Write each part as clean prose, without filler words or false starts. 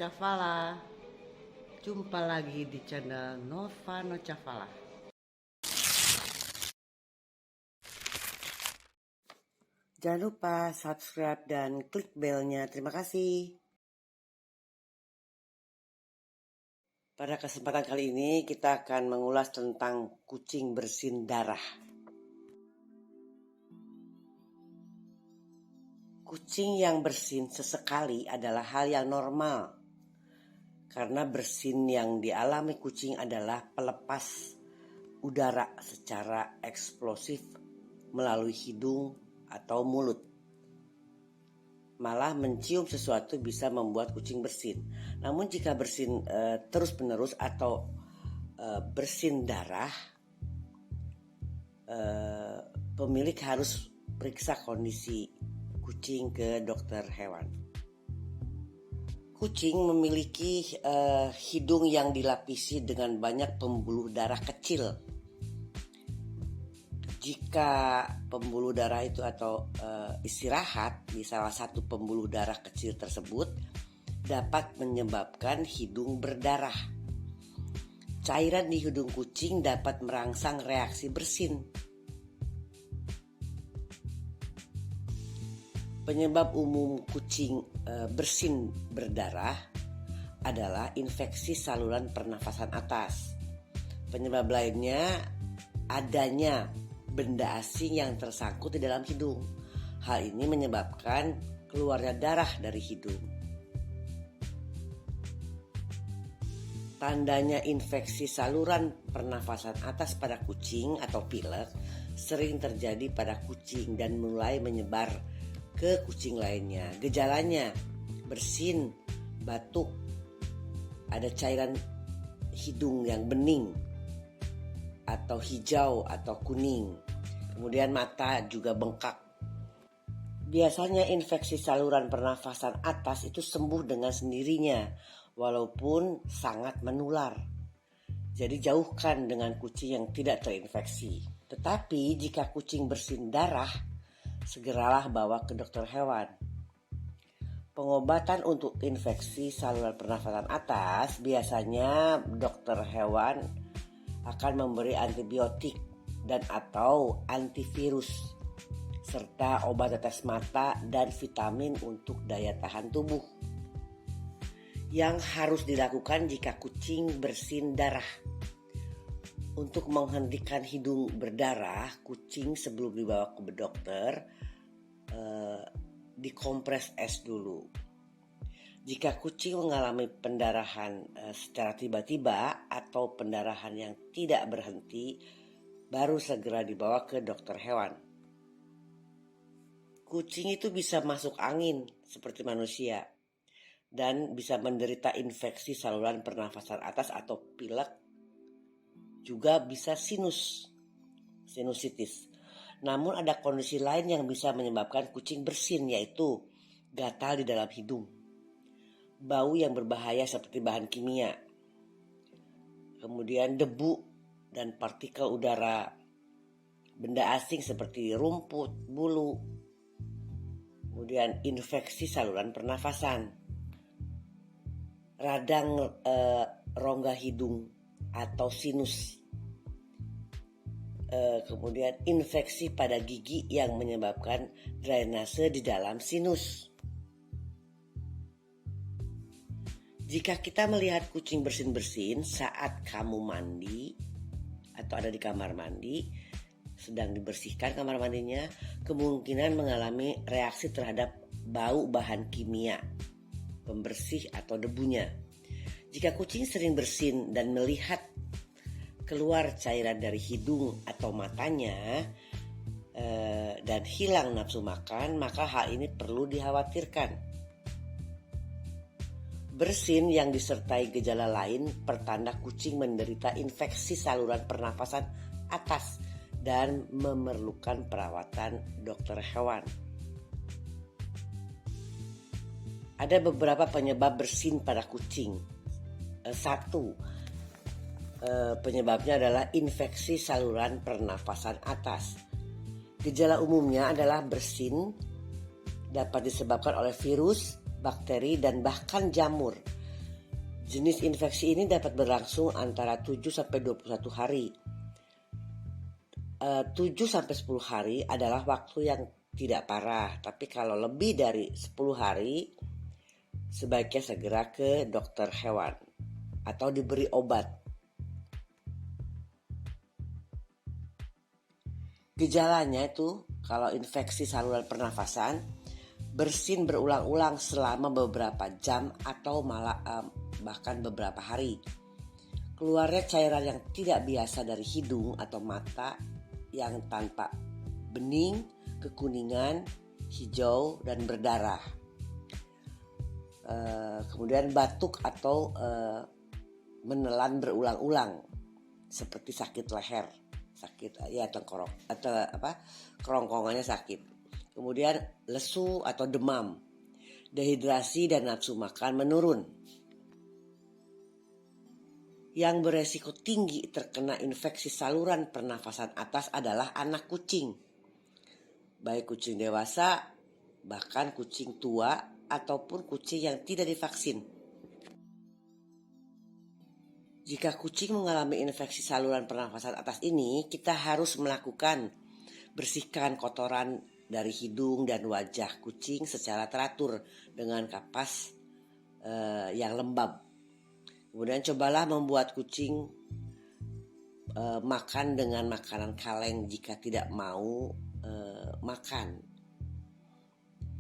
Nocavala. Jumpa lagi di channel Nova Nocavala. Jangan lupa subscribe dan klik belnya. Terima kasih. Pada kesempatan kali ini kita akan mengulas tentang kucing bersin darah. Kucing yang bersin sesekali adalah hal yang normal, karena bersin yang dialami kucing adalah pelepas udara secara eksplosif melalui hidung atau mulut. Malah mencium sesuatu bisa membuat kucing bersin. Namun jika bersin terus-menerus atau bersin darah, pemilik harus periksa kondisi kucing ke dokter hewan. Kucing memiliki hidung yang dilapisi dengan banyak pembuluh darah kecil. Jika pembuluh darah itu atau istirahat di salah satu pembuluh darah kecil tersebut, dapat menyebabkan hidung berdarah. Cairan di hidung kucing dapat merangsang reaksi bersin. Penyebab umum kucing bersin berdarah adalah infeksi saluran pernafasan atas. Penyebab lainnya adanya benda asing yang tersangkut di dalam hidung. Hal ini menyebabkan keluarnya darah dari hidung. Tandanya infeksi saluran pernafasan atas pada kucing atau pilek sering terjadi pada kucing dan mulai menyebar ke kucing lainnya. Gejalanya bersin, batuk, ada cairan hidung yang bening atau hijau atau kuning. Kemudian mata juga bengkak. Biasanya infeksi saluran pernafasan atas itu sembuh dengan sendirinya walaupun sangat menular. Jadi jauhkan dengan kucing yang tidak terinfeksi. Tetapi jika kucing bersin darah, segeralah bawa ke dokter hewan. Pengobatan untuk infeksi saluran pernafasan atas biasanya dokter hewan akan memberi antibiotik dan atau antivirus serta obat tetes mata dan vitamin untuk daya tahan tubuh. Yang harus dilakukan jika kucing bersin darah. Untuk menghentikan hidung berdarah, kucing sebelum dibawa ke dokter dikompres es dulu. Jika kucing mengalami pendarahan secara tiba-tiba atau pendarahan yang tidak berhenti, baru segera dibawa ke dokter hewan. Kucing itu bisa masuk angin seperti manusia dan bisa menderita infeksi saluran pernafasan atas atau pilek, juga bisa sinusitis. Namun ada kondisi lain yang bisa menyebabkan kucing bersin, yaitu gatal di dalam hidung, bau yang berbahaya seperti bahan kimia, kemudian debu dan partikel udara, benda asing seperti rumput, bulu, kemudian infeksi saluran pernafasan, radang rongga hidung atau sinus, kemudian infeksi pada gigi yang menyebabkan drainase di dalam sinus. Jika kita melihat kucing bersin-bersin saat kamu mandi atau ada di kamar mandi, sedang dibersihkan kamar mandinya, kemungkinan mengalami reaksi terhadap bau bahan kimia, pembersih atau debunya. Jika kucing sering bersin dan melihat keluar cairan dari hidung atau matanya dan hilang nafsu makan, maka hal ini perlu dikhawatirkan. Bersin yang disertai gejala lain pertanda kucing menderita infeksi saluran pernafasan atas dan memerlukan perawatan dokter hewan. Ada beberapa penyebab bersin pada kucing. Satu, penyebabnya adalah infeksi saluran pernafasan atas. Gejala umumnya adalah bersin dapat disebabkan oleh virus, bakteri, dan bahkan jamur. Jenis infeksi ini dapat berlangsung antara 7 sampai 21 hari. 7 sampai 10 hari adalah waktu yang tidak parah, tapi kalau lebih dari 10 hari sebaiknya segera ke dokter hewan atau diberi obat. Gejalanya itu kalau infeksi saluran pernafasan, bersin berulang-ulang selama beberapa jam atau malah bahkan beberapa hari. Keluarnya cairan yang tidak biasa dari hidung atau mata yang tanpa bening, kekuningan, hijau, dan berdarah. Kemudian batuk atau menelan berulang-ulang seperti sakit leher, sakit tengkorok atau kerongkongannya sakit. Kemudian lesu atau demam, dehidrasi dan nafsu makan menurun. Yang beresiko tinggi terkena infeksi saluran pernafasan atas adalah anak kucing, baik kucing dewasa, bahkan kucing tua, ataupun kucing yang tidak divaksin. Jika kucing mengalami infeksi saluran pernafasan atas ini, kita harus melakukan bersihkan kotoran dari hidung dan wajah kucing secara teratur dengan kapas yang lembab. Kemudian cobalah membuat kucing makan dengan makanan kaleng jika tidak mau makan.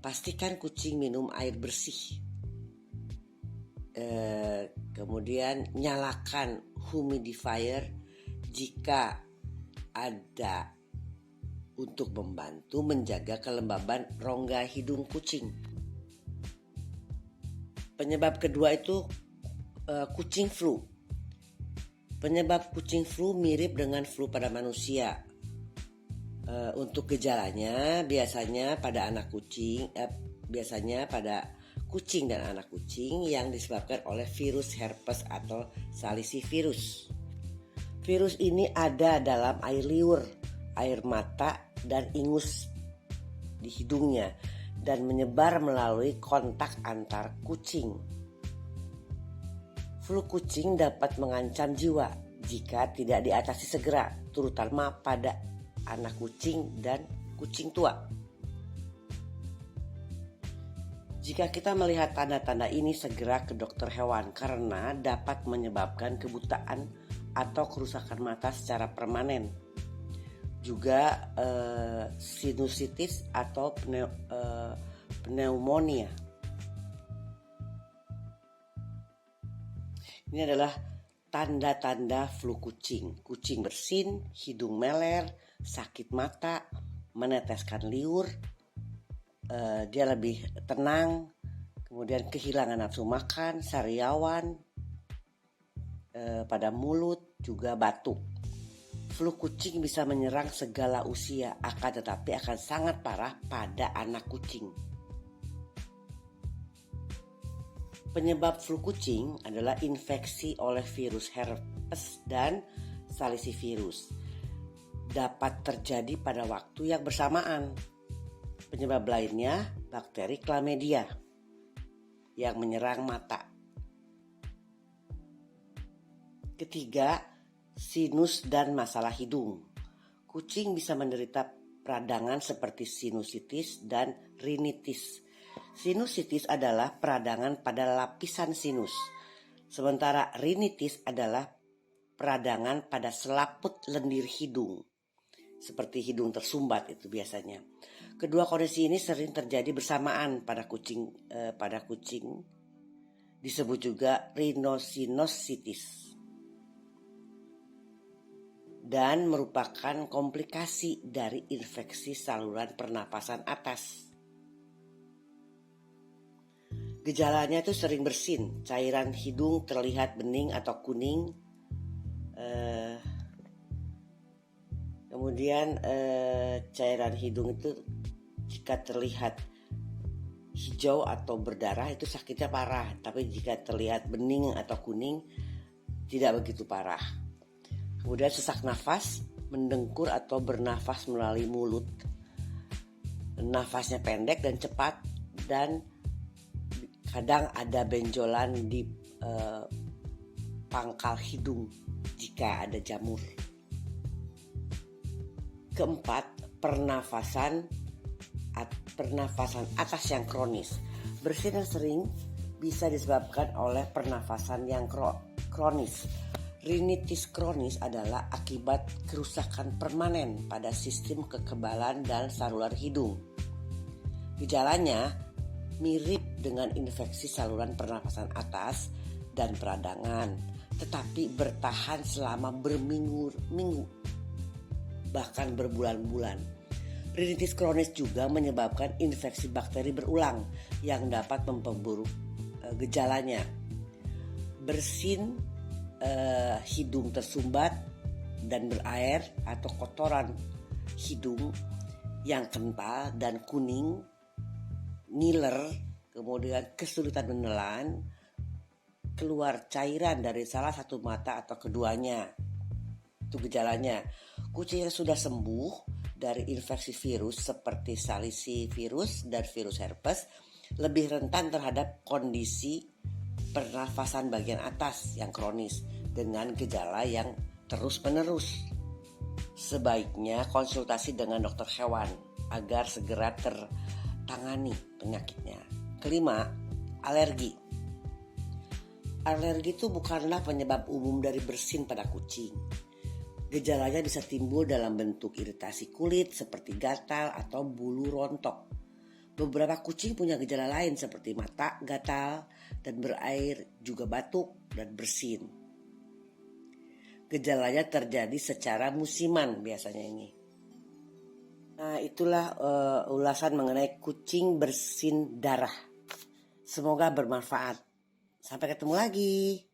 Pastikan kucing minum air bersih. Kemudian nyalakan humidifier jika ada untuk membantu menjaga kelembaban rongga hidung kucing. Penyebab kedua itu kucing flu. Penyebab kucing flu mirip dengan flu pada manusia. Untuk gejalanya biasanya pada kucing dan anak kucing yang disebabkan oleh virus herpes atau salisivirus. Virus ini ada dalam air liur, air mata, dan ingus di hidungnya dan menyebar melalui kontak antar kucing. Flu kucing dapat mengancam jiwa jika tidak diatasi segera, terutama pada anak kucing dan kucing tua. Jika kita melihat tanda-tanda ini, segera ke dokter hewan karena dapat menyebabkan kebutaan atau kerusakan mata secara permanen. Juga sinusitis atau pneumonia. Ini adalah tanda-tanda flu kucing. Kucing bersin, hidung meler, sakit mata, meneteskan liur, dia lebih tenang, kemudian kehilangan nafsu makan, sariawan pada mulut, juga batuk. Flu kucing bisa menyerang segala usia, tetapi akan sangat parah pada anak kucing. Penyebab flu kucing adalah infeksi oleh virus herpes dan salisivirus. Dapat terjadi pada waktu yang bersamaan. Penyebab lainnya bakteri Chlamydia yang menyerang mata. Ketiga, sinus dan masalah hidung. Kucing bisa menderita peradangan seperti sinusitis dan rinitis. Sinusitis adalah peradangan pada lapisan sinus, sementara rinitis adalah peradangan pada selaput lendir hidung, seperti hidung tersumbat itu biasanya. Kedua kondisi ini sering terjadi bersamaan pada kucing. Disebut juga rhinosinusitis dan merupakan komplikasi dari infeksi saluran pernapasan atas. Gejalanya itu sering bersin, cairan hidung terlihat bening atau kuning. Kemudian cairan hidung itu jika terlihat hijau atau berdarah itu sakitnya parah. Tapi jika terlihat bening atau kuning tidak begitu parah. Kemudian sesak nafas, mendengkur atau bernafas melalui mulut. Nafasnya pendek dan cepat, dan kadang ada benjolan di pangkal hidung jika ada jamur. Keempat, pernafasan atas yang kronis. Bersin yang sering bisa disebabkan oleh pernafasan yang kronis. Rinitis kronis adalah akibat kerusakan permanen pada sistem kekebalan dan saluran hidung. Gejalanya mirip dengan infeksi saluran pernafasan atas dan peradangan, tetapi bertahan selama berminggu-minggu, bahkan berbulan-bulan. Rinitis kronis juga menyebabkan infeksi bakteri berulang yang dapat memperburuk gejalanya. Bersin hidung tersumbat dan berair atau kotoran hidung yang kental dan kuning, ngiler, kemudian kesulitan menelan, keluar cairan dari salah satu mata atau keduanya. Itu gejalanya. Kucing yang sudah sembuh dari infeksi virus seperti salisi virus dan virus herpes lebih rentan terhadap kondisi pernafasan bagian atas yang kronis dengan gejala yang terus-menerus. Sebaiknya konsultasi dengan dokter hewan agar segera tertangani penyakitnya. Kelima, alergi. Alergi itu bukanlah penyebab umum dari bersin pada kucing. Gejalanya bisa timbul dalam bentuk iritasi kulit seperti gatal atau bulu rontok. Beberapa kucing punya gejala lain seperti mata gatal dan berair, juga batuk dan bersin. Gejalanya terjadi secara musiman biasanya ini. Nah, itulah ulasan mengenai kucing bersin darah. Semoga bermanfaat. Sampai ketemu lagi.